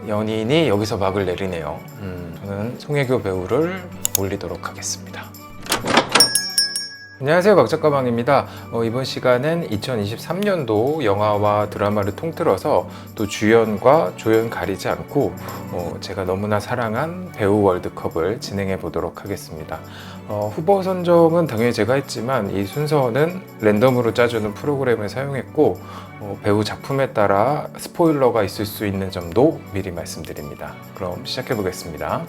연인이 여기서 막을 내리네요. 저는 송혜교 배우를 올리도록 하겠습니다. 안녕하세요, 박작가방입니다. 이번 시간은 2023년도 영화와 드라마를 통틀어서 또 주연과 조연 가리지 않고 제가 너무나 사랑한 배우 월드컵을 진행해 보도록 하겠습니다. 후보 선정은 당연히 제가 했지만 이 순서는 랜덤으로 짜주는 프로그램을 사용했고 배우 작품에 따라 스포일러가 있을 수 있는 점도 미리 말씀드립니다. 그럼 시작해 보겠습니다.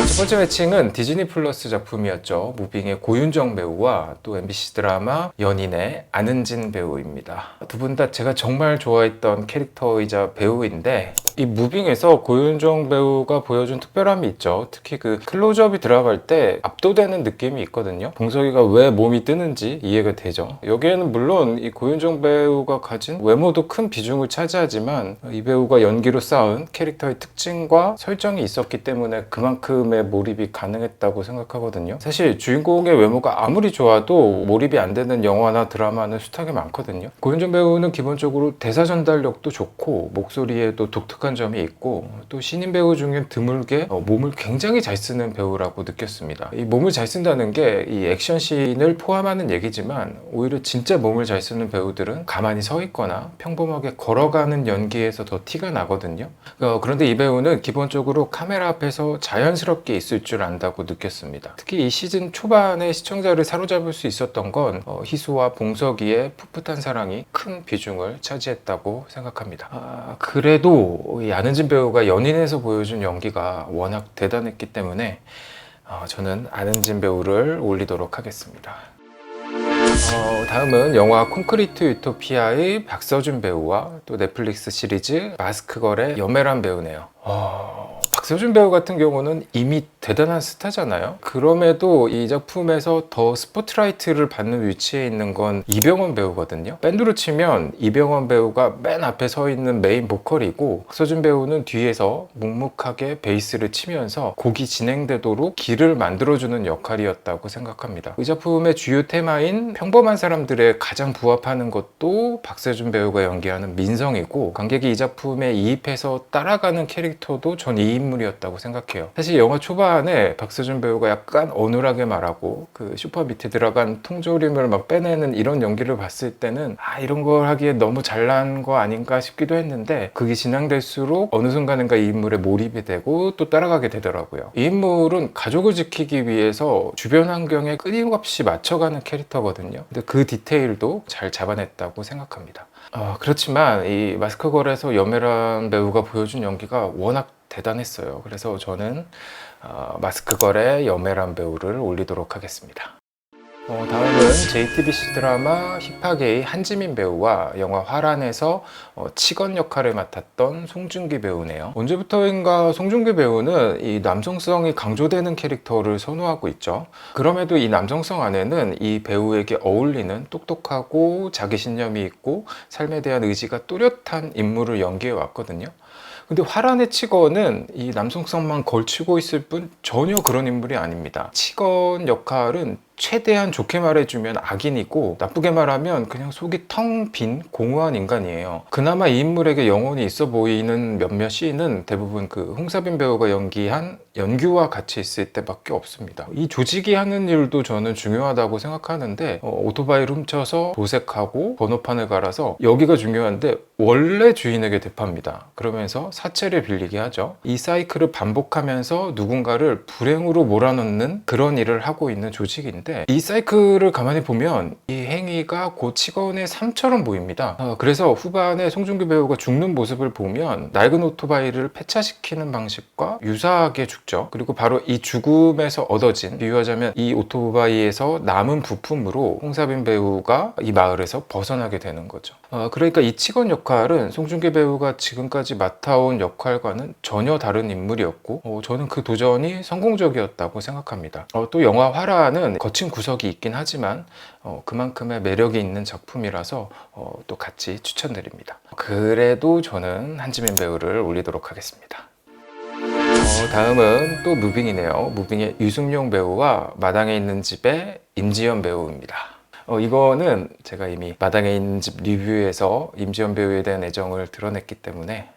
첫 번째 매칭은 디즈니 플러스 작품이었죠. 무빙의 고윤정 배우와 또 MBC 드라마 연인의 안은진 배우입니다. 두 분 다 제가 정말 좋아했던 캐릭터이자 배우인데 이 무빙에서 고윤정 배우가 보여준 특별함이 있죠. 특히 그 클로즈업이 들어갈 때 압도되는 느낌이 있거든요. 봉석이가 왜 몸이 뜨는지 이해가 되죠. 여기에는 물론 이 고윤정 배우가 가진 외모도 큰 비중을 차지하지만 이 배우가 연기로 쌓은 캐릭터의 특징과 설정이 있었기 때문에 그만큼의 몰입이 가능했다고 생각하거든요. 사실 주인공의 외모가 아무리 좋아도 몰입이 안 되는 영화나 드라마는 숱하게 많거든요. 고윤정 배우는 기본적으로 대사 전달력도 좋고 목소리에도 독특한 점이 있고 또 신인 배우 중에 드물게 몸을 굉장히 잘 쓰는 배우라고 느꼈습니다. 이 몸을 잘 쓴다는 게 이 액션씬을 포함하는 얘기지만 오히려 진짜 몸을 잘 쓰는 배우들은 가만히 서 있거나 평범하게 걸어가는 연기에서 더 티가 나거든요. 그런데 이 배우는 기본적으로 카메라 앞에서 자연스럽게 있을 줄 안다고 느꼈습니다. 특히 이 시즌 초반에 시청자를 사로잡을 수 있었던 건 희수와 봉석이의 풋풋한 사랑이 큰 비중을 차지했다고 생각합니다. 그래도 이 안은진 배우가 연인에서 보여준 연기가 워낙 대단했기 때문에 저는 안은진 배우를 올리도록 하겠습니다. 다음은 영화 콘크리트 유토피아의 박서준 배우와 또 넷플릭스 시리즈 마스크걸의 염혜란 배우네요. 박서준 배우 같은 경우는 이미 대단한 스타잖아요. 그럼에도 이 작품에서 더 스포트라이트를 받는 위치에 있는 건 이병헌 배우거든요. 밴드로 치면 이병헌 배우가 맨 앞에 서 있는 메인 보컬이고 박서준 배우는 뒤에서 묵묵하게 베이스를 치면서 곡이 진행되도록 길을 만들어주는 역할이었다고 생각합니다. 이 작품의 주요 테마인 평범한 사람들의 가장 부합하는 것도 박서준 배우가 연기하는 민성이고 관객이 이 작품에 이입해서 따라가는 캐릭터도 전 이 인물이었다고 생각해요. 사실 영화 초반에 박서준 배우가 약간 어눌하게 말하고 그 슈퍼 밑에 들어간 통조림을 막 빼내는 이런 연기를 봤을 때는 이런 걸 하기에 너무 잘난 거 아닌가 싶기도 했는데 그게 진행될수록 어느 순간인가 이 인물에 몰입이 되고 또 따라가게 되더라고요. 이 인물은 가족을 지키기 위해서 주변 환경에 끊임없이 맞춰가는 캐릭터거든요. 근데 그 디테일도 잘 잡아냈다고 생각합니다. 그렇지만 이 마스크걸에서 염혜란 배우가 보여준 연기가 워낙 대단했어요. 그래서 저는 마스크걸의 염혜란 배우를 올리도록 하겠습니다. 다음은 JTBC 드라마 힙하게의 한지민 배우와 영화 화란에서 치건 역할을 맡았던 송중기 배우네요. 언제부터인가 송중기 배우는 이 남성성이 강조되는 캐릭터를 선호하고 있죠. 그럼에도 이 남성성 안에는 이 배우에게 어울리는 똑똑하고 자기신념이 있고 삶에 대한 의지가 뚜렷한 인물을 연기해 왔거든요. 근데 화란의 치건은 이 남성성만 걸치고 있을 뿐 전혀 그런 인물이 아닙니다. 치건 역할은 최대한 좋게 말해주면 악인이고 나쁘게 말하면 그냥 속이 텅 빈 공허한 인간이에요. 그나마 이 인물에게 영혼이 있어 보이는 몇몇 씬은 대부분 그 홍사빈 배우가 연기한 연규와 같이 있을 때밖에 없습니다. 이 조직이 하는 일도 저는 중요하다고 생각하는데 오토바이를 훔쳐서 도색하고 번호판을 갈아서 여기가 중요한데 원래 주인에게 대팝니다. 그러면서 사채를 빌리게 하죠. 이 사이클을 반복하면서 누군가를 불행으로 몰아넣는 그런 일을 하고 있는 조직인데 이 사이클을 가만히 보면 이 행위가 곧 치건의 삶처럼 보입니다. 그래서 후반에 송중기 배우가 죽는 모습을 보면 낡은 오토바이를 폐차시키는 방식과 유사하게 죽죠. 그리고 바로 이 죽음에서 얻어진, 비유하자면 이 오토바이에서 남은 부품으로 홍사빈 배우가 이 마을에서 벗어나게 되는 거죠. 그러니까 이 치건 역할은 송중기 배우가 지금까지 맡아온 역할과는 전혀 다른 인물이었고 저는 그 도전이 성공적이었다고 생각합니다. 또 영화 화라는 거친 구석이 있긴 하지만 그만큼의 매력이 있는 작품이라서 또 같이 추천드립니다. 그래도 저는 한지민 배우를 올리도록 하겠습니다. 다음은 또 무빙이네요. 무빙의 유승용 배우와 마당에 있는 집의 임지연 배우입니다. 이거는 제가 이미 마당에 있는 집 리뷰에서 임지연 배우에 대한 애정을 드러냈기 때문에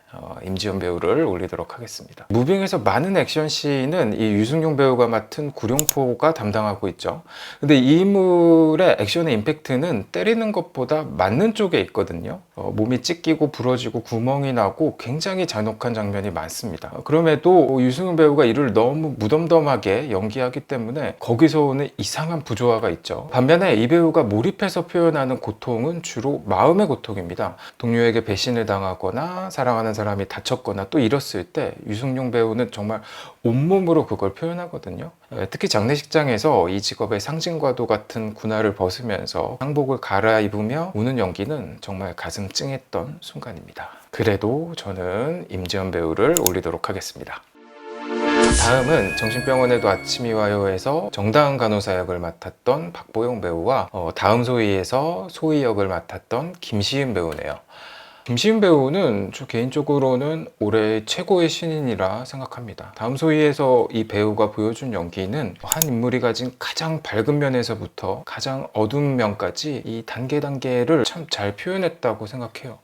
임지연 배우를 올리도록 하겠습니다. 무빙에서 많은 액션씬은 이 유승용 배우가 맡은 구룡포가 담당하고 있죠. 근데 이 인물의 액션의 임팩트는 때리는 것보다 맞는 쪽에 있거든요. 몸이 찢기고 부러지고 구멍이 나고 굉장히 잔혹한 장면이 많습니다. 그럼에도 유승용 배우가 이를 너무 무덤덤하게 연기하기 때문에 거기서 오는 이상한 부조화가 있죠. 반면에 이 배우가 몰입해서 표현하는 고통은 주로 마음의 고통입니다. 동료에게 배신을 당하거나 사랑하는 사람이 다쳤거나 또 이랬을 때 유승용 배우는 정말 온몸으로 그걸 표현하거든요. 특히 장례식장에서 이 직업의 상징과도 같은 군화를 벗으면서 상복을 갈아입으며 우는 연기는 정말 가슴 찡했던 순간입니다. 그래도 저는 임지연 배우를 올리도록 하겠습니다. 다음은 정신병원에도 아침이 와요에서 정다은 간호사 역을 맡았던 박보영 배우와 다음 소위에서 소위 역을 맡았던 김시은 배우네요. 김시은 배우는 저 개인적으로는 올해 최고의 신인이라 생각합니다. 다음 소위에서 이 배우가 보여준 연기는 한 인물이 가진 가장 밝은 면에서부터 가장 어두운 면까지 이 단계를 참 잘 표현했다고 생각해요.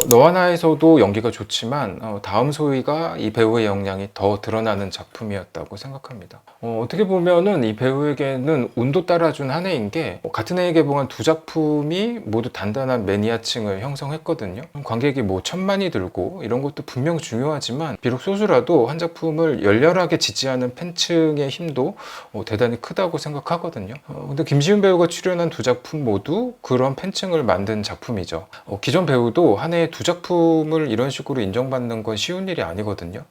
너와 나에서도 연기가 좋지만 다음 소위가 이 배우의 역량이 더 드러나는 작품이었다고 생각합니다. 어떻게 보면은 이 배우에게는 운도 따라준 한 해인 게 같은 해에 개봉한 두 작품이 모두 단단한 매니아층을 형성했거든요. 관객이 뭐 천만이 들고 이런 것도 분명 중요하지만 비록 소수라도 한 작품을 열렬하게 지지하는 팬층의 힘도 대단히 크다고 생각하거든요. 근데 김시훈 배우가 출연한 두 작품 모두 그런 팬층을 만든 작품이죠. 기존 배우도 한 해에 두 작품을 이런 식으로 인정받는 건 쉬운 일이 아니거든요.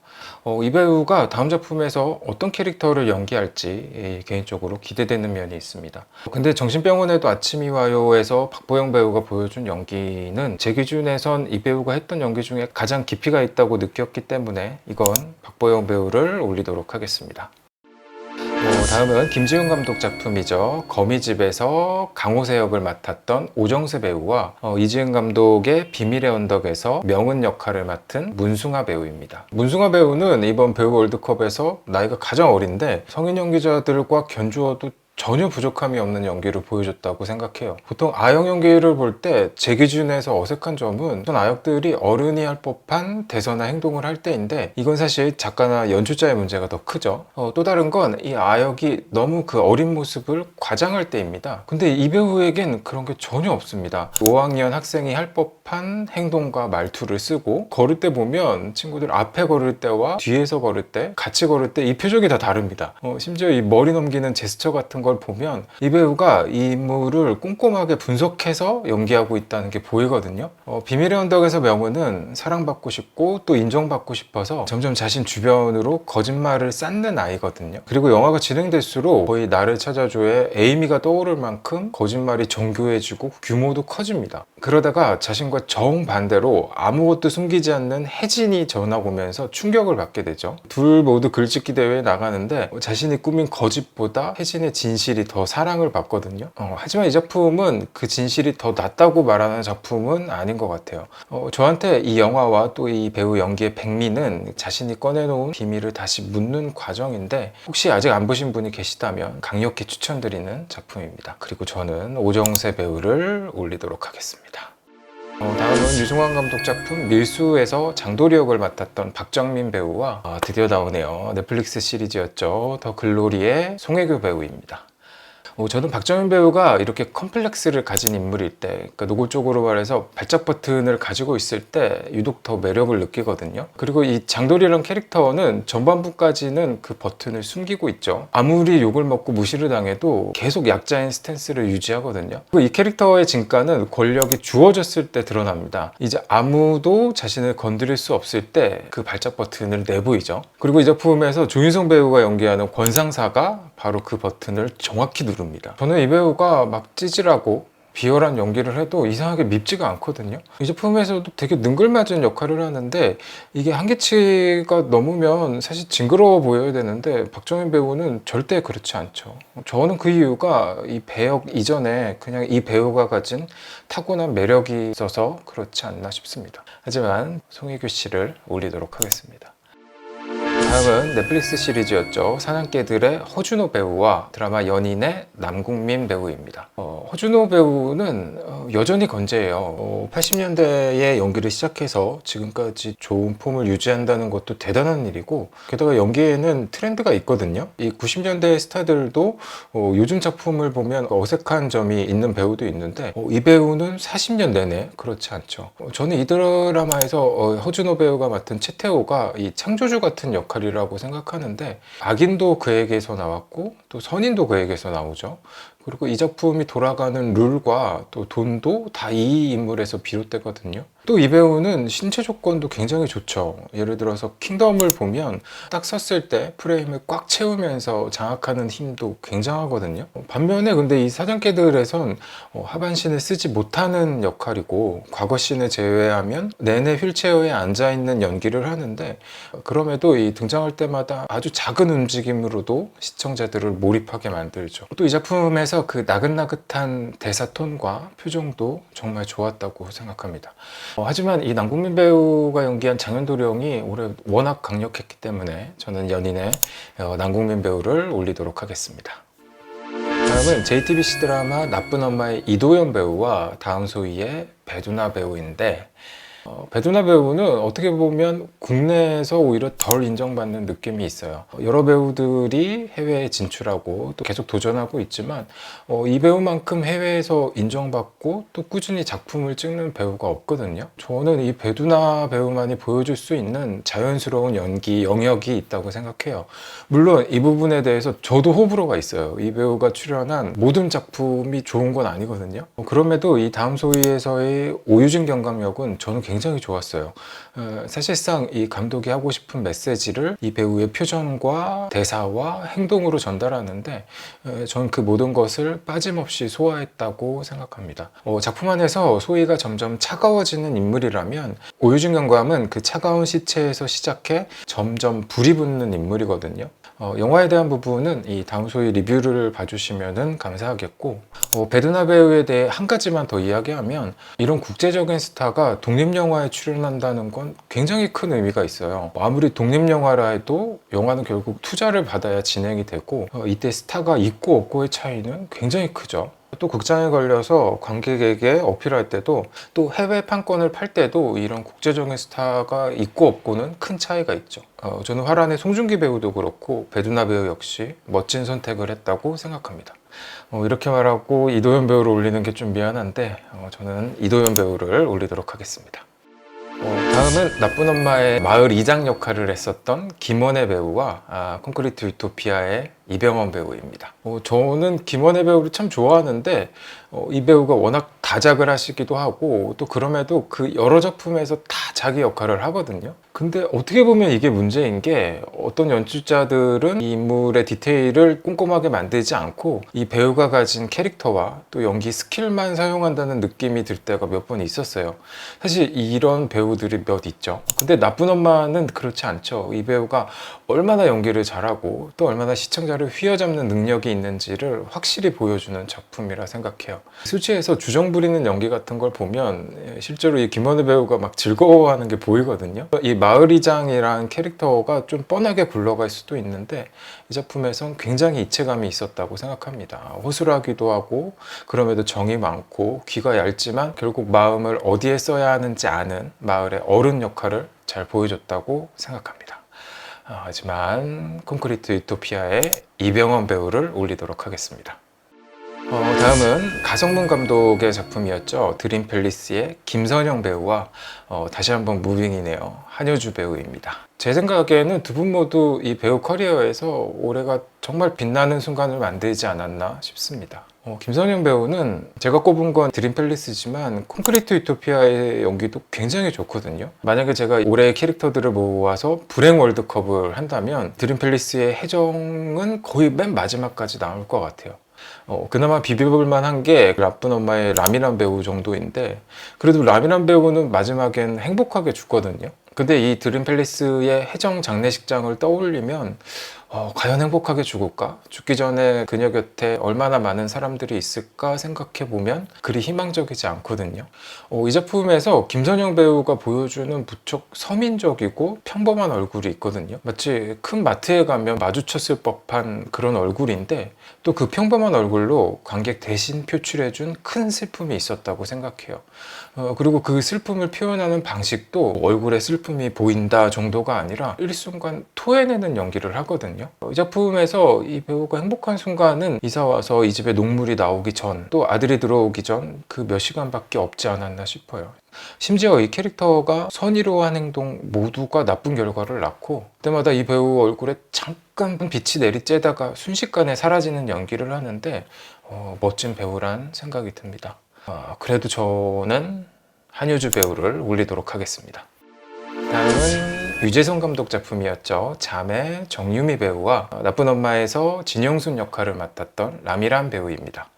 이 배우가 다음 작품에서 어떤 캐릭터를 연기할지 개인적으로 기대되는 면이 있습니다. 근데 정신병원에도 아침이 와요에서 박보영 배우가 보여준 연기는 제 기준에선 이 배우가 했던 연기 중에 가장 깊이가 있다고 느꼈기 때문에 이건 박보영 배우를 올리도록 하겠습니다. 다음은 김지훈 감독 작품이죠. 거미집에서 강호세 역을 맡았던 오정세 배우와 이지은 감독의 비밀의 언덕에서 명은 역할을 맡은 문승아 배우입니다. 문승아 배우는 이번 배우 월드컵에서 나이가 가장 어린데 성인 연기자들과 견주어도 전혀 부족함이 없는 연기를 보여줬다고 생각해요. 보통 아역 연기를 볼 때 제 기준에서 어색한 점은 전 아역들이 어른이 할 법한 대사나 행동을 할 때인데 이건 사실 작가나 연출자의 문제가 더 크죠. 또 다른 건 이 아역이 너무 그 어린 모습을 과장할 때입니다. 근데 이 배우에겐 그런 게 전혀 없습니다. 5학년 학생이 할 법한 행동과 말투를 쓰고 걸을 때 보면 친구들 앞에 걸을 때와 뒤에서 걸을 때 같이 걸을 때 이 표정이 다 다릅니다. 심지어 이 머리 넘기는 제스처 같은 걸 보면 이 배우가 이 인물을 꼼꼼하게 분석해서 연기하고 있다는 게 보이거든요. 비밀의 언덕에서 명은은 사랑받고 싶고 또 인정받고 싶어서 점점 자신 주변으로 거짓말을 쌓는 아이거든요. 그리고 영화가 진행될수록 거의 나를 찾아줘의 에이미가 떠오를 만큼 거짓말이 정교해지고 규모도 커집니다. 그러다가 자신과 정반대로 아무것도 숨기지 않는 혜진이 전학 오면서 충격을 받게 되죠. 둘 모두 글짓기 대회에 나가는데 자신이 꾸민 거짓보다 혜진의 진실이 더 사랑을 받거든요. 하지만 이 작품은 그 진실이 더 낫다고 말하는 작품은 아닌 것 같아요. 저한테 이 영화와 또 이 배우 연기의 백미는 자신이 꺼내놓은 비밀을 다시 묻는 과정인데 혹시 아직 안 보신 분이 계시다면 강력히 추천드리는 작품입니다. 그리고 저는 오정세 배우를 올리도록 하겠습니다. 다음은 유승환 감독 작품 밀수에서 장도리 역을 맡았던 박정민 배우와 드디어 나오네요. 넷플릭스 시리즈였죠. 더 글로리의 송혜교 배우입니다. 저는 박정민 배우가 이렇게 컴플렉스를 가진 인물일 때, 그러니까 노골적으로 말해서 발작 버튼을 가지고 있을 때 유독 더 매력을 느끼거든요. 그리고 이 장도리라는 캐릭터는 전반부까지는 그 버튼을 숨기고 있죠. 아무리 욕을 먹고 무시를 당해도 계속 약자인 스탠스를 유지하거든요. 그리고 이 캐릭터의 진가는 권력이 주어졌을 때 드러납니다. 이제 아무도 자신을 건드릴 수 없을 때 그 발작 버튼을 내보이죠. 그리고 이 작품에서 조인성 배우가 연기하는 권상사가 바로 그 버튼을 정확히 누릅니다. 저는 이 배우가 막 찌질하고 비열한 연기를 해도 이상하게 밉지가 않거든요. 이 작품에서도 되게 능글맞은 역할을 하는데 이게 한계치가 넘으면 사실 징그러워 보여야 되는데 박정민 배우는 절대 그렇지 않죠. 저는 그 이유가 이 배역 이전에 그냥 이 배우가 가진 타고난 매력이 있어서 그렇지 않나 싶습니다. 하지만 송혜교 씨를 올리도록 하겠습니다. 다음은 넷플릭스 시리즈였죠. 사냥개들의 허준호 배우와 드라마 연인의 남궁민 배우입니다. 허준호 배우는 여전히 건재해요. 80년대에 연기를 시작해서 지금까지 좋은 폼을 유지한다는 것도 대단한 일이고, 게다가 연기에는 트렌드가 있거든요. 이 90년대 스타들도 요즘 작품을 보면 어색한 점이 있는 배우도 있는데, 이 배우는 40년 내내 그렇지 않죠. 저는 이 드라마에서 허준호 배우가 맡은 최태호가 이 창조주 같은 역할이라고 생각하는데, 악인도 그에게서 나왔고 또 선인도 그에게서 나오죠. 그리고 이 작품이 돌아가는 룰과 또 돈도 다 이 인물에서 비롯되거든요. 또 이 배우는 신체 조건도 굉장히 좋죠. 예를 들어서 킹덤을 보면 딱 섰을 때 프레임을 꽉 채우면서 장악하는 힘도 굉장하거든요. 반면에 근데 이 사냥개들에선 하반신을 쓰지 못하는 역할이고, 과거신을 제외하면 내내 휠체어에 앉아있는 연기를 하는데, 그럼에도 이 등장할 때마다 아주 작은 움직임으로도 시청자들을 몰입하게 만들죠. 또 이 작품에서 그 나긋나긋한 대사 톤과 표정도 정말 좋았다고 생각합니다. 하지만 이 남궁민 배우가 연기한 장현도령이 올해 워낙 강력했기 때문에 저는 연인의 남궁민 배우를 올리도록 하겠습니다. 다음은 JTBC 드라마 나쁜 엄마의 이도현 배우와 다음 소희의 배두나 배우인데, 배두나 배우는 어떻게 보면 국내에서 오히려 덜 인정받는 느낌이 있어요. 여러 배우들이 해외에 진출하고 또 계속 도전하고 있지만 이 배우만큼 해외에서 인정받고 또 꾸준히 작품을 찍는 배우가 없거든요. 저는 이 배두나 배우만이 보여줄 수 있는 자연스러운 연기 영역이 있다고 생각해요. 물론 이 부분에 대해서 저도 호불호가 있어요. 이 배우가 출연한 모든 작품이 좋은 건 아니거든요. 그럼에도 이 다음 소희에서의 오유진 경감역은 저는 굉장히 좋았어요. 사실상 이 감독이 하고 싶은 메시지를 이 배우의 표정과 대사와 행동으로 전달하는데, 저는 그 모든 것을 빠짐없이 소화했다고 생각합니다. 작품 안에서 소희가 점점 차가워지는 인물이라면, 오유진 경감은 그 차가운 시체에서 시작해 점점 불이 붙는 인물이거든요. 영화에 대한 부분은 이 다음 소희 리뷰를 봐주시면 감사하겠고, 배두나 배우에 대해 한 가지만 더 이야기하면, 이런 국제적인 스타가 독립영화에 출연한다는 건 굉장히 큰 의미가 있어요. 아무리 독립영화라 해도 영화는 결국 투자를 받아야 진행이 되고, 이때 스타가 있고 없고의 차이는 굉장히 크죠. 또 극장에 걸려서 관객에게 어필할 때도, 또 해외 판권을 팔 때도 이런 국제적인 스타가 있고 없고는 큰 차이가 있죠. 저는 화란의 송중기 배우도 그렇고 배두나 배우 역시 멋진 선택을 했다고 생각합니다. 이렇게 말하고 이도현 배우를 올리는 게 좀 미안한데, 저는 이도현 배우를 올리도록 하겠습니다. 다음은 나쁜 엄마의 마을 이장 역할을 했었던 김원혜 배우와 콘크리트 유토피아의 이병헌 배우입니다. 저는 김원혜 배우를 참 좋아하는데, 이 배우가 워낙 다작을 하시기도 하고 또 그럼에도 그 여러 작품에서 다 자기 역할을 하거든요. 근데 어떻게 보면 이게 문제인 게, 어떤 연출자들은 이 인물의 디테일을 꼼꼼하게 만들지 않고 이 배우가 가진 캐릭터와 또 연기 스킬만 사용한다는 느낌이 들 때가 몇 번 있었어요. 사실 이런 배우들이 몇 있죠. 근데 나쁜 엄마는 그렇지 않죠. 이 배우가 얼마나 연기를 잘하고 또 얼마나 시청자를 휘어잡는 능력이 있는지를 확실히 보여주는 작품이라 생각해요. 수지에서 주정 부리는 연기 같은 걸 보면 실제로 이 김원우 배우가 막 즐거워하는 게 보이거든요. 이 마을이장이라는 캐릭터가 좀 뻔하게 굴러갈 수도 있는데, 이 작품에선 굉장히 이체감이 있었다고 생각합니다. 허술하기도 하고 그럼에도 정이 많고 귀가 얇지만 결국 마음을 어디에 써야 하는지 아는 마을의 어른 역할을 잘 보여줬다고 생각합니다. 하지만 콘크리트 유토피아의 이병헌 배우를 올리도록 하겠습니다. 다음은 가성문 감독의 작품이었죠. 드림 팰리스의 김선영 배우와 다시 한번 무빙이네요. 한효주 배우입니다. 제 생각에는 두 분 모두 이 배우 커리어에서 올해가 정말 빛나는 순간을 만들지 않았나 싶습니다. 김선영 배우는 제가 꼽은 건 드림 팰리스지만 콘크리트 유토피아의 연기도 굉장히 좋거든요. 만약에 제가 올해의 캐릭터들을 모아서 불행 월드컵을 한다면 드림 팰리스의 해정은 거의 맨 마지막까지 나올 것 같아요. 그나마 비벼볼 만한 게 나쁜 엄마의 라미란 배우 정도인데, 그래도 라미란 배우는 마지막엔 행복하게 죽거든요. 근데 이 드림 팰리스의 해정 장례식장을 떠올리면 과연 행복하게 죽을까? 죽기 전에 그녀 곁에 얼마나 많은 사람들이 있을까 생각해보면 그리 희망적이지 않거든요. 이 작품에서 김선영 배우가 보여주는 무척 서민적이고 평범한 얼굴이 있거든요. 마치 큰 마트에 가면 마주쳤을 법한 그런 얼굴인데 또 그 평범한 얼굴로 관객 대신 표출해준 큰 슬픔이 있었다고 생각해요. 그리고 그 슬픔을 표현하는 방식도 얼굴에 슬픔이 보인다 정도가 아니라 일순간 토해내는 연기를 하거든요. 이 작품에서 이 배우가 행복한 순간은 이사 와서 이 집에 녹물이 나오기 전, 또 아들이 들어오기 전 그 몇 시간밖에 없지 않았나 싶어요. 심지어 이 캐릭터가 선의로 한 행동 모두가 나쁜 결과를 낳고 그때마다 이 배우 얼굴에 잠깐 빛이 내리쬐다가 순식간에 사라지는 연기를 하는데 멋진 배우란 생각이 듭니다. 그래도 저는 한효주 배우를 올리도록 하겠습니다. 다음은 유재석 감독 작품이었죠. 잠의 정유미 배우와 나쁜 엄마에서 진영순 역할을 맡았던 라미란 배우입니다.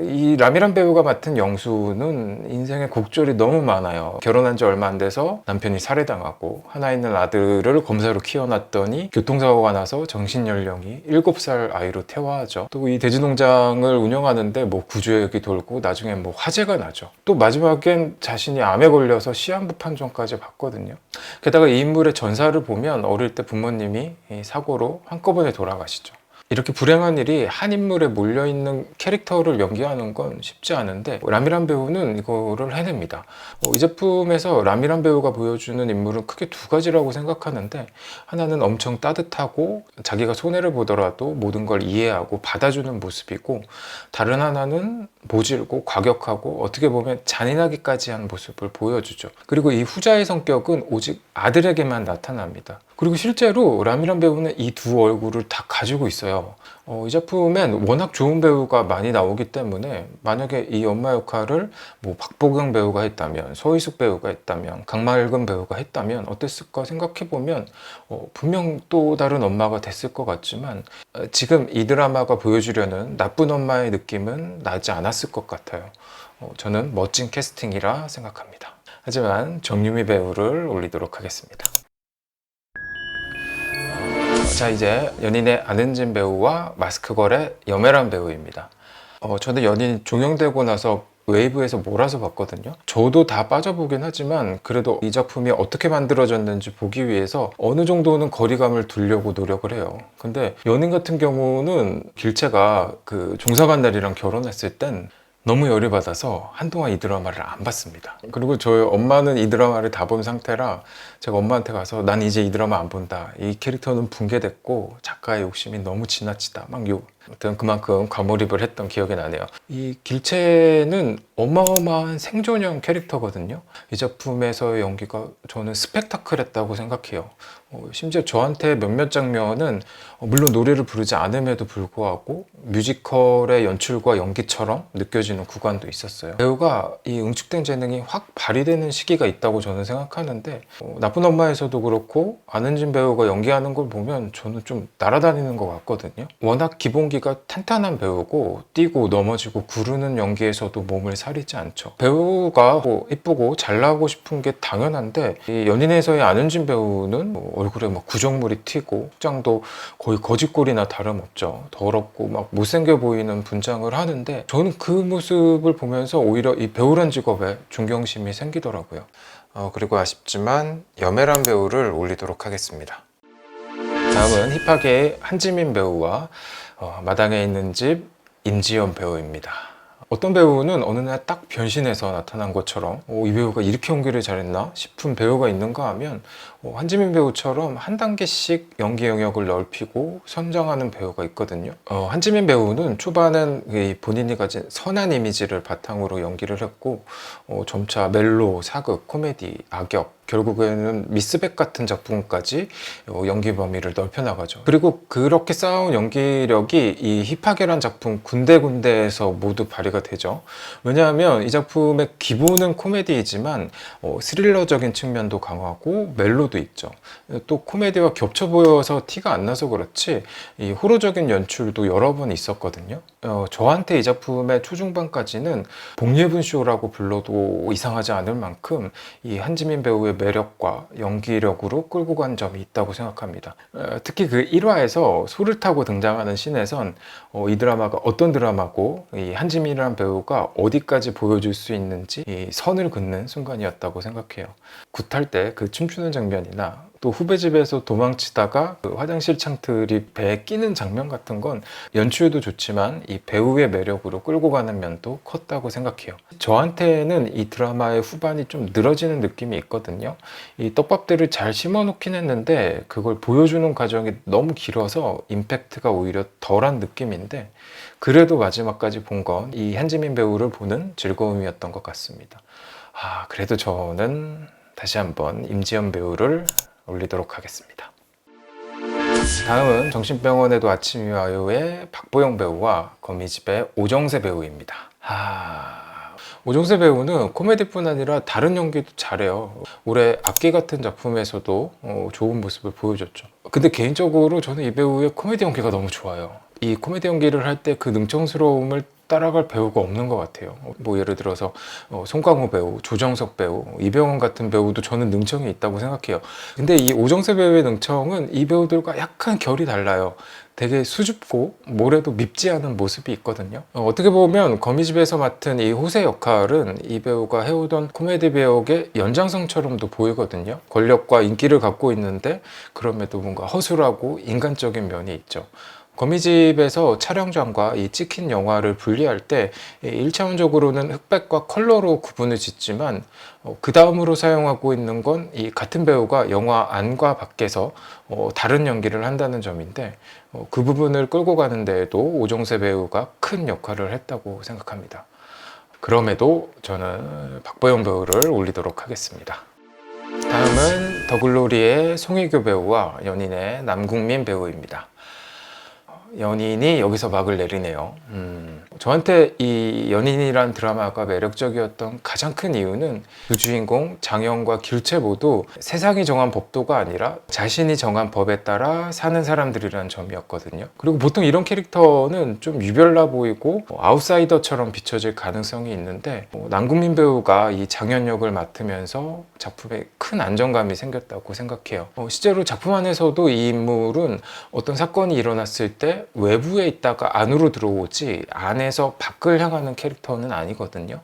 이 라미란 배우가 맡은 영수는 인생의 곡절이 너무 많아요. 결혼한 지 얼마 안 돼서 남편이 살해당하고 하나 있는 아들을 검사로 키워놨더니 교통사고가 나서 정신연령이 7살 아이로 퇴화하죠. 또 이 돼지농장을 운영하는데 뭐 구조역이 돌고 나중에 뭐 화재가 나죠. 또 마지막엔 자신이 암에 걸려서 시한부 판정까지 받거든요. 게다가 이 인물의 전사를 보면 어릴 때 부모님이 이 사고로 한꺼번에 돌아가시죠. 이렇게 불행한 일이 한 인물에 몰려있는 캐릭터를 연기하는 건 쉽지 않은데 라미란 배우는 이거를 해냅니다. 이 제품에서 라미란 배우가 보여주는 인물은 크게 두 가지라고 생각하는데 하나는 엄청 따뜻하고 자기가 손해를 보더라도 모든 걸 이해하고 받아주는 모습이고 다른 하나는 모질고 과격하고 어떻게 보면 잔인하기까지 한 모습을 보여주죠. 그리고 이 후자의 성격은 오직 아들에게만 나타납니다. 그리고 실제로 라미란 배우는 이 두 얼굴을 다 가지고 있어요. 이 작품엔 워낙 좋은 배우가 많이 나오기 때문에 만약에 이 엄마 역할을 뭐 박보경 배우가 했다면, 서희숙 배우가 했다면, 강말금 배우가 했다면 어땠을까 생각해보면 분명 또 다른 엄마가 됐을 것 같지만 지금 이 드라마가 보여주려는 나쁜 엄마의 느낌은 나지 않았을 것 같아요. 저는 멋진 캐스팅이라 생각합니다. 하지만 정유미 배우를 올리도록 하겠습니다. 자, 이제 연인의 안은진 배우와 마스크걸의 염혜란 배우입니다. 저는 연인 종영되고 나서 웨이브에서 몰아서 봤거든요. 저도 다 빠져보긴 하지만 그래도 이 작품이 어떻게 만들어졌는지 보기 위해서 어느 정도는 거리감을 두려고 노력을 해요. 근데 연인 같은 경우는 길채가 그 종사관날이랑 결혼했을 땐 너무 열이 받아서 한동안 이 드라마를 안 봤습니다. 그리고 저희 엄마는 이 드라마를 다 본 상태라 제가 엄마한테 가서 난 이제 이 드라마 안 본다. 이 캐릭터는 붕괴됐고 작가의 욕심이 너무 지나치다. 막 아무튼 그만큼 과몰입을 했던 기억이 나네요. 이 길채는 어마어마한 생존형 캐릭터거든요. 이 작품에서의 연기가 저는 스펙타클했다고 생각해요. 심지어 저한테 몇몇 장면은 물론 노래를 부르지 않음에도 불구하고 뮤지컬의 연출과 연기처럼 느껴지는 구간도 있었어요. 배우가 이 응축된 재능이 확 발휘되는 시기가 있다고 저는 생각하는데 나쁜 엄마에서도 그렇고 안은진 배우가 연기하는 걸 보면 저는 좀 날아다니는 것 같거든요. 워낙 기본기가 탄탄한 배우고 뛰고 넘어지고 구르는 연기에서도 몸을 사리지 않죠. 배우가 뭐 이쁘고 잘 나오고 싶은 게 당연한데 이 연인에서의 안은진 배우는 얼굴에 막 구정물이 튀고 복장도 거의 거짓골이나 다름없죠. 더럽고 막 못생겨 보이는 분장을 하는데 저는 그 모습을 보면서 오히려 이 배우란 직업에 존경심이 생기더라고요. 그리고 아쉽지만 염혜란 배우를 올리도록 하겠습니다. 다음은 힙하게의 한지민 배우와 마당에 있는 집 임지연 배우입니다. 어떤 배우는 어느 날 딱 변신해서 나타난 것처럼 이 배우가 이렇게 연기를 잘했나 싶은 배우가 있는가 하면 한지민 배우처럼 한 단계씩 연기 영역을 넓히고 선정하는 배우가 있거든요. 한지민 배우는 초반엔 본인이 가진 선한 이미지를 바탕으로 연기를 했고 점차 멜로, 사극, 코미디, 악역 결국에는 미스백 같은 작품까지 연기 범위를 넓혀나가죠. 그리고 그렇게 쌓아온 연기력이 이 힙하게란 작품 군데군데에서 모두 발휘가 되죠. 왜냐하면 이 작품의 기본은 코미디이지만 스릴러적인 측면도 강하고 멜로도 요소도 있죠. 또 코미디와 겹쳐 보여서 티가 안 나서 그렇지 이 호러적인 연출도 여러 번 있었거든요. 저한테 이 작품의 초중반까지는 복예분 쇼라고 불러도 이상하지 않을 만큼 이 한지민 배우의 매력과 연기력으로 끌고 간 점이 있다고 생각합니다. 특히 그 1화에서 소를 타고 등장하는 씬에선 이 드라마가 어떤 드라마고 이 한지민이라는 배우가 어디까지 보여줄 수 있는지 이 선을 긋는 순간이었다고 생각해요. 굿할 때 그 춤추는 장면이나 또 후배 집에서 도망치다가 그 화장실 창틀이 배에 끼는 장면 같은 건 연출도 좋지만 이 배우의 매력으로 끌고 가는 면도 컸다고 생각해요. 저한테는 이 드라마의 후반이 좀 늘어지는 느낌이 있거든요. 이 떡밥들을 잘 심어놓긴 했는데 그걸 보여주는 과정이 너무 길어서 임팩트가 오히려 덜한 느낌인데 그래도 마지막까지 본 건 이 한지민 배우를 보는 즐거움이었던 것 같습니다. 그래도 저는 다시 한번 임지연 배우를 올리도록 하겠습니다. 다음은 정신병원에도 아침이 와요의 박보영 배우와 거미집의 오정세 배우입니다. 오정세 배우는 코미디뿐 아니라 다른 연기도 잘해요. 올해 악기 같은 작품에서도 좋은 모습을 보여줬죠. 근데 개인적으로 저는 이 배우의 코미디 연기가 너무 좋아요. 이 코미디 연기를 할 때 그 능청스러움을 따라갈 배우가 없는 것 같아요. 뭐 예를 들어서 송강호 배우, 조정석 배우, 이병헌 같은 배우도 저는 능청이 있다고 생각해요. 근데 이 오정세 배우의 능청은 이 배우들과 약간 결이 달라요. 되게 수줍고 뭐래도 밉지 않은 모습이 있거든요. 어떻게 보면 거미집에서 맡은 이 호세 역할은 이 배우가 해오던 코미디 배역의 연장선처럼도 보이거든요. 권력과 인기를 갖고 있는데 그럼에도 뭔가 허술하고 인간적인 면이 있죠. 거미집에서 촬영장과 이 찍힌 영화를 분리할 때 1차원적으로는 흑백과 컬러로 구분을 짓지만 그 다음으로 사용하고 있는 건 이 같은 배우가 영화 안과 밖에서 다른 연기를 한다는 점인데 그 부분을 끌고 가는 데에도 오정세 배우가 큰 역할을 했다고 생각합니다. 그럼에도 저는 박보영 배우를 올리도록 하겠습니다. 다음은 더글로리의 송혜교 배우와 연인의 남궁민 배우입니다. 연인이 여기서 막을 내리네요. 저한테 이 연인이란 드라마가 매력적이었던 가장 큰 이유는 두 주인공 장영과 길채 모두 세상이 정한 법도가 아니라 자신이 정한 법에 따라 사는 사람들이라는 점이었거든요. 그리고 보통 이런 캐릭터는 좀 유별나 보이고 아웃사이더처럼 비춰질 가능성이 있는데 남궁민 배우가 이 장현 역을 맡으면서 작품에 큰 안정감이 생겼다고 생각해요. 실제로 작품 안에서도 이 인물은 어떤 사건이 일어났을 때 외부에 있다가 안으로 들어오지 안에서 밖을 향하는 캐릭터는 아니거든요.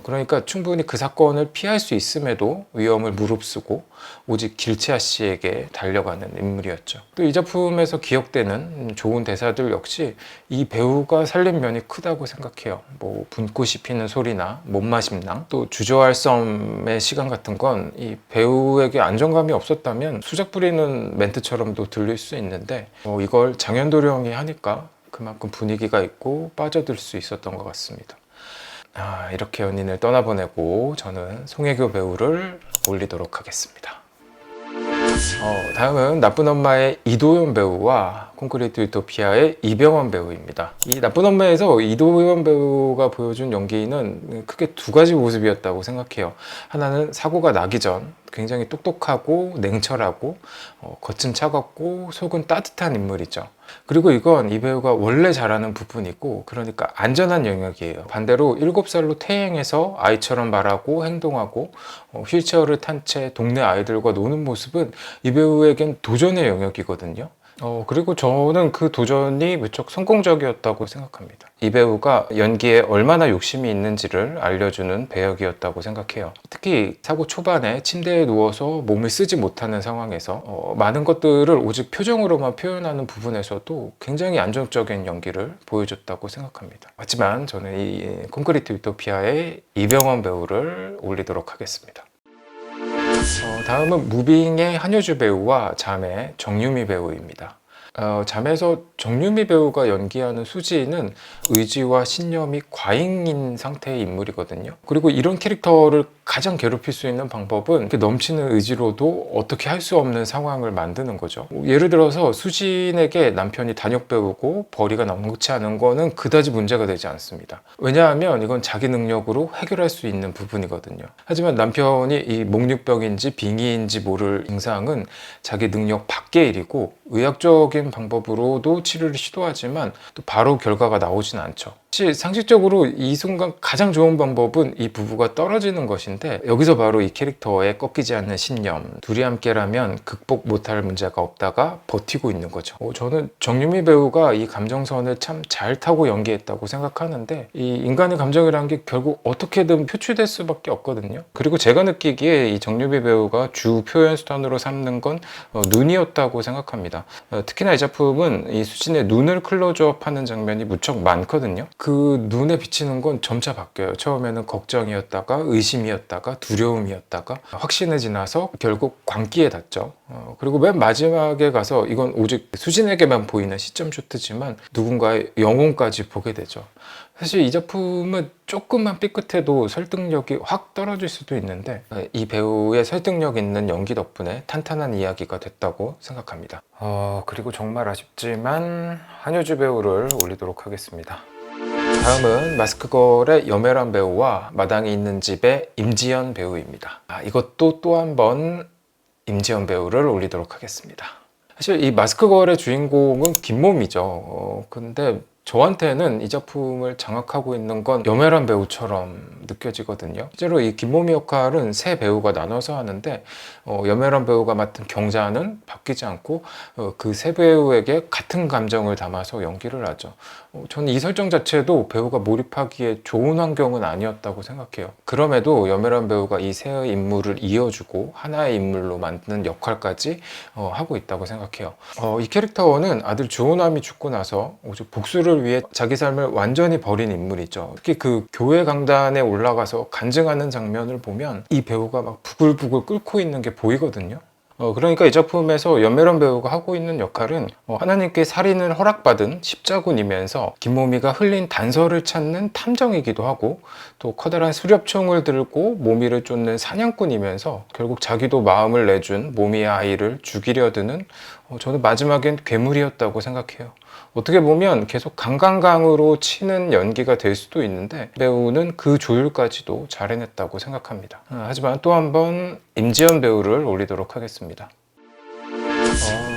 그러니까 충분히 그 사건을 피할 수 있음에도 위험을 무릅쓰고 오직 길채아 씨에게 달려가는 인물이었죠. 또 이 작품에서 기억되는 좋은 대사들 역시 이 배우가 살린 면이 크다고 생각해요. 뭐 분꽃이 피는 소리나 못마심낭, 또 주저할 썸의 시간 같은 건 이 배우에게 안정감이 없었다면 수작 부리는 멘트처럼도 들릴 수 있는데 이걸 장현도령이 하니까 그만큼 분위기가 있고 빠져들 수 있었던 것 같습니다. 이렇게 연인을 떠나보내고 저는 송혜교 배우를 올리도록 하겠습니다. 다음은 나쁜 엄마의 이도현 배우와 콘크리트 유토피아의 이병헌 배우입니다. 이 나쁜 엄마에서 이도현 배우가 보여준 연기는 크게 두 가지 모습이었다고 생각해요. 하나는 사고가 나기 전 굉장히 똑똑하고 냉철하고 겉은 차갑고 속은 따뜻한 인물이죠. 그리고 이건 이 배우가 원래 잘하는 부분이고 그러니까 안전한 영역이에요. 반대로 7살로 퇴행해서 아이처럼 말하고 행동하고 휠체어를 탄 채 동네 아이들과 노는 모습은 이 배우에겐 도전의 영역이거든요. 그리고 저는 그 도전이 무척 성공적이었다고 생각합니다. 이 배우가 연기에 얼마나 욕심이 있는지를 알려주는 배역이었다고 생각해요. 특히 사고 초반에 침대에 누워서 몸을 쓰지 못하는 상황에서 많은 것들을 오직 표정으로만 표현하는 부분에서도 굉장히 안정적인 연기를 보여줬다고 생각합니다. 하지만 저는 이 콘크리트 유토피아의 이병헌 배우를 올리도록 하겠습니다. 다음은 무빙의 한효주 배우와 잠의 정유미 배우입니다. 잠에서 정유미 배우가 연기하는 수지는 의지와 신념이 과잉인 상태의 인물이거든요. 그리고 이런 캐릭터를 가장 괴롭힐 수 있는 방법은 이렇게 넘치는 의지로도 어떻게 할 수 없는 상황을 만드는 거죠. 예를 들어서 수진에게 남편이 단역 배우고 벌이가 녹록치 않은 거는 그다지 문제가 되지 않습니다. 왜냐하면 이건 자기 능력으로 해결할 수 있는 부분이거든요. 하지만 남편이 이 목류병인지 빙의인지 모를 증상은 자기 능력 밖의 일이고 의학적인 방법으로도 치료를 시도하지만 또 바로 결과가 나오진 않죠. 사실 상식적으로 이 순간 가장 좋은 방법은 이 부부가 떨어지는 것인데, 여기서 바로 이 캐릭터의 꺾이지 않는 신념, 둘이 함께라면 극복 못할 문제가 없다가 버티고 있는 거죠. 저는 정유미 배우가 이 감정선을 참 잘 타고 연기했다고 생각하는데, 이 인간의 감정이라는 게 결국 어떻게든 표출될 수밖에 없거든요. 그리고 제가 느끼기에 이 정유미 배우가 주 표현 수단으로 삼는 건 눈이었다고 생각합니다. 특히나 이 작품은 이 수진의 눈을 클로즈업하는 장면이 무척 많거든요. 그 눈에 비치는 건 점차 바뀌어요. 처음에는 걱정이었다가 의심이었다가 두려움이었다가 확신에 지나서 결국 광기에 닿죠. 그리고 맨 마지막에 가서 이건 오직 수진에게만 보이는 시점 쇼트지만 누군가의 영혼까지 보게 되죠. 사실 이 작품은 조금만 삐끗해도 설득력이 확 떨어질 수도 있는데, 이 배우의 설득력 있는 연기 덕분에 탄탄한 이야기가 됐다고 생각합니다. 그리고 정말 아쉽지만 한효주 배우를 올리도록 하겠습니다. 다음은 마스크걸의 염혜란 배우와 마당이 있는 집의 임지연 배우입니다. 이것도 또 한 번 임지연 배우를 올리도록 하겠습니다. 사실 이 마스크걸의 주인공은 김몸이죠. 근데 저한테는 이 작품을 장악하고 있는 건 염혜란 배우처럼 느껴지거든요. 실제로 이 김몸이 역할은 세 배우가 나눠서 하는데, 염혜란 배우가 맡은 경자는 바뀌지 않고 그 세 배우에게 같은 감정을 담아서 연기를 하죠. 저는 이 설정 자체도 배우가 몰입하기에 좋은 환경은 아니었다고 생각해요. 그럼에도 염혜란 배우가 이 세 인물을 이어주고 하나의 인물로 만드는 역할까지 하고 있다고 생각해요. 이 캐릭터는 아들 주호남이 죽고 나서 오직 복수를 위해 자기 삶을 완전히 버린 인물이죠. 특히 그 교회 강단에 올라가서 간증하는 장면을 보면 이 배우가 막 부글부글 끓고 있는 게 보이거든요. 그러니까 이 작품에서 염혜란 배우가 하고 있는 역할은 하나님께 살인을 허락받은 십자군이면서 김모미가 흘린 단서를 찾는 탐정이기도 하고, 또 커다란 수렵총을 들고 모미를 쫓는 사냥꾼이면서 결국 자기도 마음을 내준 모미의 아이를 죽이려 드는, 저는 마지막엔 괴물이었다고 생각해요. 어떻게 보면 계속 강강강으로 치는 연기가 될 수도 있는데, 배우는 그 조율까지도 잘 해냈다고 생각합니다. 하지만 또 한 번 임지연 배우를 올리도록 하겠습니다.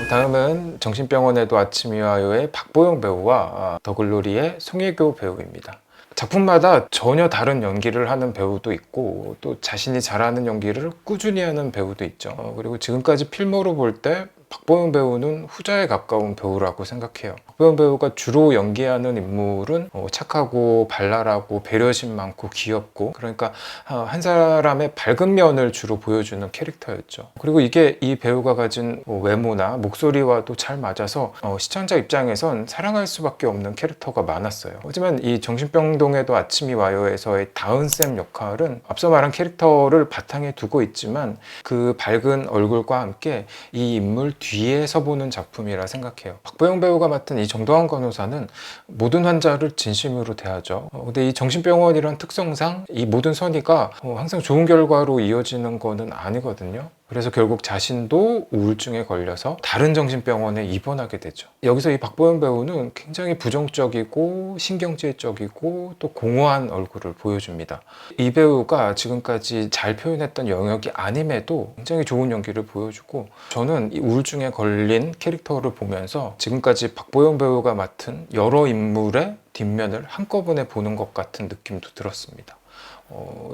다음은 정신병원에도 아침이 와요의 박보영 배우와 더글로리의 송혜교 배우입니다. 작품마다 전혀 다른 연기를 하는 배우도 있고, 또 자신이 잘하는 연기를 꾸준히 하는 배우도 있죠. 그리고 지금까지 필모로 볼 때 박보영 배우는 후자에 가까운 배우라고 생각해요. 박보영 배우가 주로 연기하는 인물은 착하고 발랄하고 배려심 많고 귀엽고, 그러니까 한 사람의 밝은 면을 주로 보여주는 캐릭터였죠. 그리고 이게 이 배우가 가진 외모나 목소리와도 잘 맞아서 시청자 입장에선 사랑할 수밖에 없는 캐릭터가 많았어요. 하지만 이 정신병동에도 아침이 와요에서의 다은쌤 역할은 앞서 말한 캐릭터를 바탕에 두고 있지만 그 밝은 얼굴과 함께 이 인물 뒤에 서보는 작품이라 생각해요. 박보영 배우가 맡은 이 정도환 간호사는 모든 환자를 진심으로 대하죠. 근데 이 정신병원이란 특성상 이 모든 선의가 항상 좋은 결과로 이어지는 거는 아니거든요. 그래서 결국 자신도 우울증에 걸려서 다른 정신병원에 입원하게 되죠. 여기서 이 박보영 배우는 굉장히 부정적이고 신경질적이고 또 공허한 얼굴을 보여줍니다. 이 배우가 지금까지 잘 표현했던 영역이 아님에도 굉장히 좋은 연기를 보여주고, 저는 이 우울증에 걸린 캐릭터를 보면서 지금까지 박보영 배우가 맡은 여러 인물의 뒷면을 한꺼번에 보는 것 같은 느낌도 들었습니다.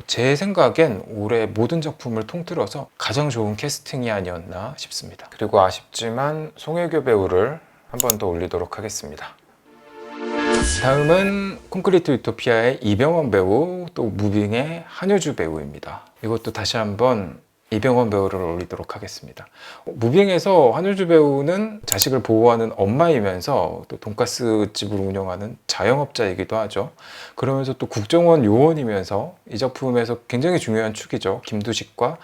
제 생각엔 올해 모든 작품을 통틀어서 가장 좋은 캐스팅이 아니었나 싶습니다. 그리고 아쉽지만 송혜교 배우를 한 번 더 올리도록 하겠습니다. 다음은 콘크리트 유토피아의 이병헌 배우, 또 무빙의 한효주 배우입니다. 이것도 다시 한번 이병헌 배우를 올리도록 하겠습니다. 무빙에서 한효주 배우는 자식을 보호하는 엄마이면서 또 돈가스 집을 운영하는 자영업자이기도 하죠. 그러면서 또 국정원 요원이면서 이 작품에서 굉장히 중요한 축이죠. 김두식과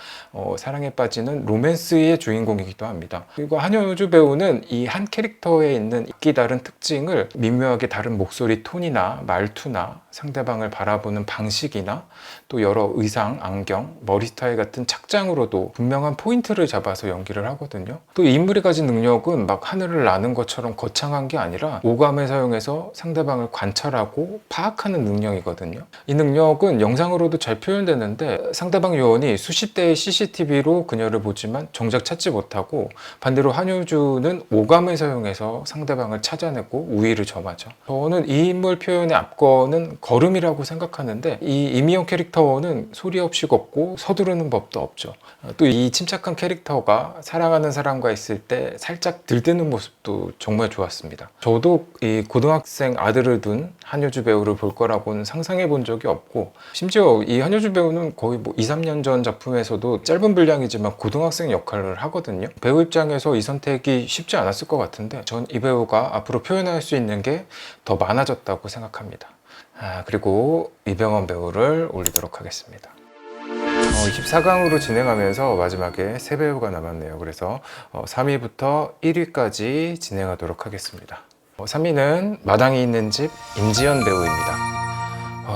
사랑에 빠지는 로맨스의 주인공이기도 합니다. 그리고 한효주 배우는 이 한 캐릭터에 있는 있기 다른 특징을 미묘하게 다른 목소리 톤이나 말투나 상대방을 바라보는 방식이나 또 여러 의상, 안경, 머리 스타일 같은 착장으로도 분명한 포인트를 잡아서 연기를 하거든요. 또 이 인물이 가진 능력은 막 하늘을 나는 것처럼 거창한 게 아니라 오감을 사용해서 상대방을 관찰하고 파악하는 능력이거든요. 이 능력은 영상으로도 잘 표현되는데 상대방 요원이 수십 대의 CCTV로 그녀를 보지만 정작 찾지 못하고 반대로 한효주는 오감을 사용해서 상대방을 찾아내고 우위를 점하죠. 저는 이 인물 표현의 앞권은 걸음이라고 생각하는데 이 이미영 캐릭터는 소리 없이 걷고 서두르는 법도 없죠. 또 이 침착한 캐릭터가 사랑하는 사람과 있을 때 살짝 들뜨는 모습도 정말 좋았습니다. 저도 이 고등학생 아들을 둔 한효주 배우를 볼 거라고는 상상해 본 적이 없고 심지어 이 한효주 배우는 거의 2, 3년 전 작품에서도 짧은 분량이지만 고등학생 역할을 하거든요. 배우 입장에서 이 선택이 쉽지 않았을 것 같은데 전 이 배우가 앞으로 표현할 수 있는 게 더 많아졌다고 생각합니다. 그리고 이병헌 배우를 올리도록 하겠습니다. 24강으로 진행하면서 마지막에 세 배우가 남았네요. 그래서 3위부터 1위까지 진행하도록 하겠습니다. 3위는 마당이 있는 집 임지연 배우입니다.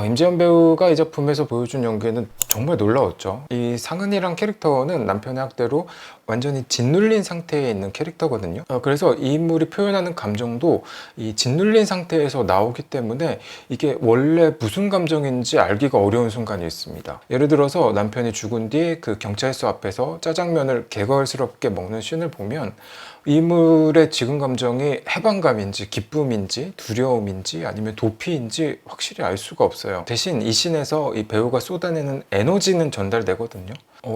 임지연 배우가 이 작품에서 보여준 연기는 정말 놀라웠죠. 이 상은이란 캐릭터는 남편의 학대로 완전히 짓눌린 상태에 있는 캐릭터거든요. 그래서 이 인물이 표현하는 감정도 이 짓눌린 상태에서 나오기 때문에 이게 원래 무슨 감정인지 알기가 어려운 순간이 있습니다. 예를 들어서 남편이 죽은 뒤 그 경찰서 앞에서 짜장면을 개걸스럽게 먹는 씬을 보면 이 인물의 지금 감정이 해방감인지 기쁨인지 두려움인지 아니면 도피인지 확실히 알 수가 없어요. 대신 이 씬에서 이 배우가 쏟아내는 에너지는 전달되거든요.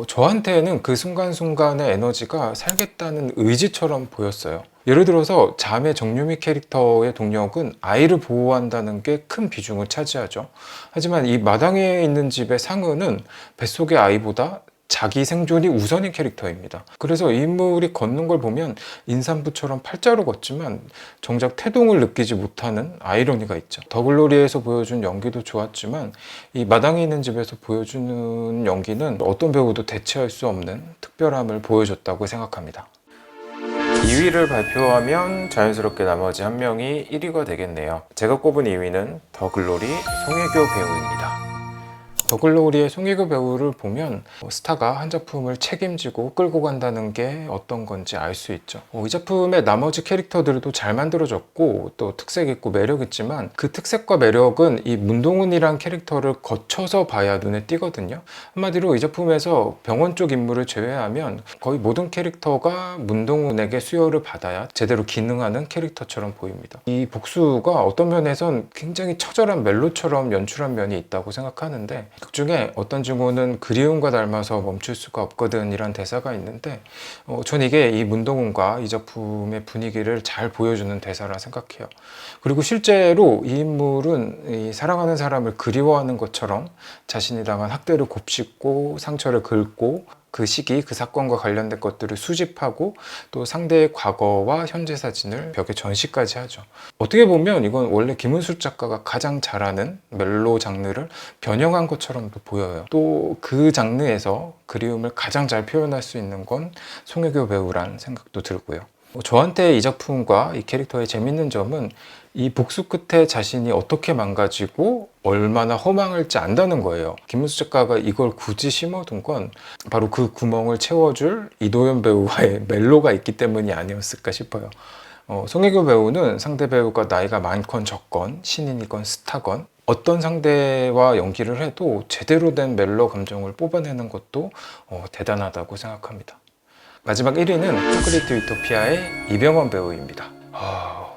저한테는 그 순간순간의 에너지가 살겠다는 의지처럼 보였어요. 예를 들어서 자매 정유미 캐릭터의 동력은 아이를 보호한다는 게 큰 비중을 차지하죠. 하지만 이 마당에 있는 집의 상은은 뱃속의 아이보다 자기 생존이 우선인 캐릭터입니다. 그래서 이 인물이 걷는 걸 보면 임산부처럼 팔자로 걷지만 정작 태동을 느끼지 못하는 아이러니가 있죠. 더글로리에서 보여준 연기도 좋았지만 이 마당에 있는 집에서 보여주는 연기는 어떤 배우도 대체할 수 없는 특별함을 보여줬다고 생각합니다. 2위를 발표하면 자연스럽게 나머지 한 명이 1위가 되겠네요. 제가 꼽은 2위는 더글로리 송혜교 배우입니다. 더글로리의 송혜교 배우를 보면 스타가 한 작품을 책임지고 끌고 간다는 게 어떤 건지 알 수 있죠. 이 작품의 나머지 캐릭터들도 잘 만들어졌고 또 특색 있고 매력 있지만 그 특색과 매력은 이 문동은이란 캐릭터를 거쳐서 봐야 눈에 띄거든요. 한마디로 이 작품에서 병원 쪽 인물을 제외하면 거의 모든 캐릭터가 문동은에게 수혈을 받아야 제대로 기능하는 캐릭터처럼 보입니다. 이 복수가 어떤 면에선 굉장히 처절한 멜로처럼 연출한 면이 있다고 생각하는데 극 중에 어떤 증오는 그리움과 닮아서 멈출 수가 없거든 이란 대사가 있는데 전 이게 이 문동은과 이 작품의 분위기를 잘 보여주는 대사라 생각해요. 그리고 실제로 이 인물은 이 사랑하는 사람을 그리워하는 것처럼 자신이 당한 학대를 곱씹고 상처를 긁고 그 시기, 그 사건과 관련된 것들을 수집하고 또 상대의 과거와 현재 사진을 벽에 전시까지 하죠. 어떻게 보면 이건 원래 김은숙 작가가 가장 잘하는 멜로 장르를 변형한 것처럼도 보여요. 또 그 장르에서 그리움을 가장 잘 표현할 수 있는 건 송혜교 배우란 생각도 들고요. 저한테 이 작품과 이 캐릭터의 재밌는 점은 이 복수 끝에 자신이 어떻게 망가지고 얼마나 허망할지 안다는 거예요. 김은수 작가가 이걸 굳이 심어둔 건 바로 그 구멍을 채워줄 이도현 배우와의 멜로가 있기 때문이 아니었을까 싶어요. 송혜교 배우는 상대 배우가 나이가 많건 적건 신인이건 스타건 어떤 상대와 연기를 해도 제대로 된 멜로 감정을 뽑아내는 것도 대단하다고 생각합니다. 마지막 1위는 콘크리트 유토피아의 이병헌 배우입니다.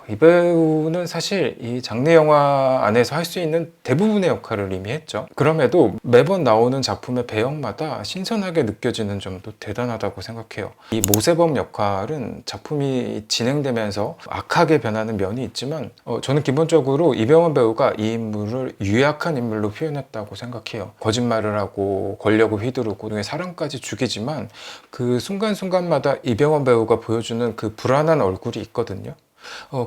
이 배우는 사실 이 장르 영화 안에서 할 수 있는 대부분의 역할을 이미 했죠. 그럼에도 매번 나오는 작품의 배역마다 신선하게 느껴지는 점도 대단하다고 생각해요. 이 모세범 역할은 작품이 진행되면서 악하게 변하는 면이 있지만 저는 기본적으로 이병헌 배우가 이 인물을 유약한 인물로 표현했다고 생각해요. 거짓말을 하고 권력을 휘두르고 등의 사람까지 죽이지만 그 순간순간마다 이병헌 배우가 보여주는 그 불안한 얼굴이 있거든요.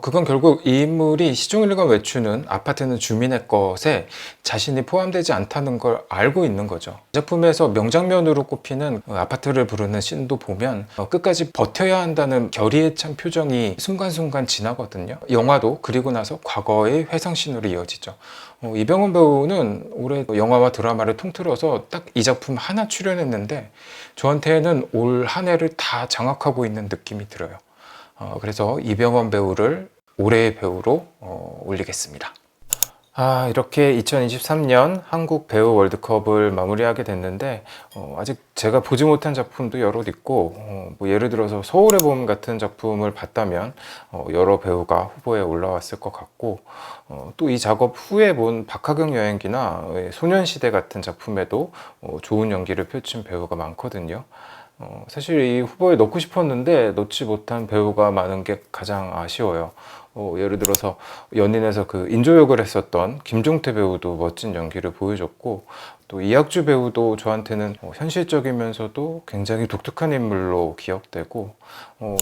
그건 결국 이 인물이 시종일관 외추는 아파트는 주민의 것에 자신이 포함되지 않다는 걸 알고 있는 거죠. 이 작품에서 명장면으로 꼽히는 아파트를 부르는 씬도 보면 끝까지 버텨야 한다는 결의에 찬 표정이 순간순간 지나거든요. 영화도 그리고 나서 과거의 회상씬으로 이어지죠. 이병헌 배우는 올해 영화와 드라마를 통틀어서 딱 이 작품 하나 출연했는데 저한테는 올 한 해를 다 장악하고 있는 느낌이 들어요. 그래서 이병헌 배우를 올해의 배우로 올리겠습니다. 이렇게 2023년 한국 배우 월드컵을 마무리하게 됐는데 아직 제가 보지 못한 작품도 여럿 있고 뭐 예를 들어서 서울의 봄 같은 작품을 봤다면 여러 배우가 후보에 올라왔을 것 같고 또 이 작업 후에 본 박하경 여행기나 소년시대 같은 작품에도 좋은 연기를 펼친 배우가 많거든요. 사실 이 후보에 넣고 싶었는데 넣지 못한 배우가 많은 게 가장 아쉬워요. 예를 들어서 연인에서 그 인조 역을 했었던 김종태 배우도 멋진 연기를 보여줬고 또 이학주 배우도 저한테는 현실적이면서도 굉장히 독특한 인물로 기억되고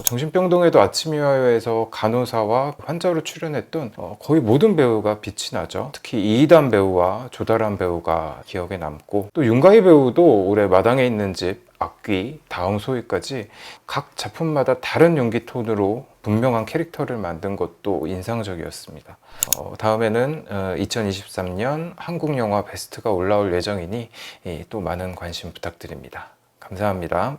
정신병동에도 아침이 와요에서 간호사와 환자로 출연했던 거의 모든 배우가 빛이 나죠. 특히 이희단 배우와 조다란 배우가 기억에 남고 또 윤가희 배우도 올해 마당에 있는 집, 악귀, 다음 소위까지 각 작품마다 다른 연기 톤으로 분명한 캐릭터를 만든 것도 인상적이었습니다. 다음에는 2023년 한국 영화 베스트가 올라올 예정이니 또 많은 관심 부탁드립니다. 감사합니다.